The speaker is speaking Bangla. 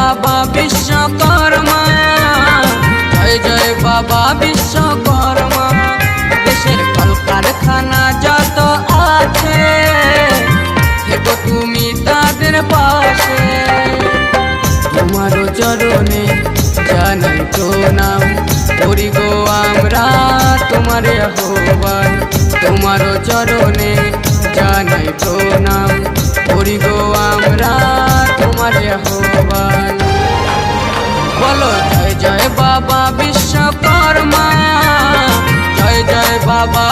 বাবা বিশ্বকর্মা, জয় জয় বাবা বিশ্বকর্মা। দেশের কলকারখানা যত আছে থেকো তুমি তাদের পাশে। তোমারও চরণে জানাই প্রণাম, করি গো আমরা তোমার আহ্বান। তোমারও চরণে জানাই প্রণাম, করি গো আমরা তোমার আহ্বান। বলো জয় জয় বাবা বিশ্বকর্মা, জয় জয় বাবা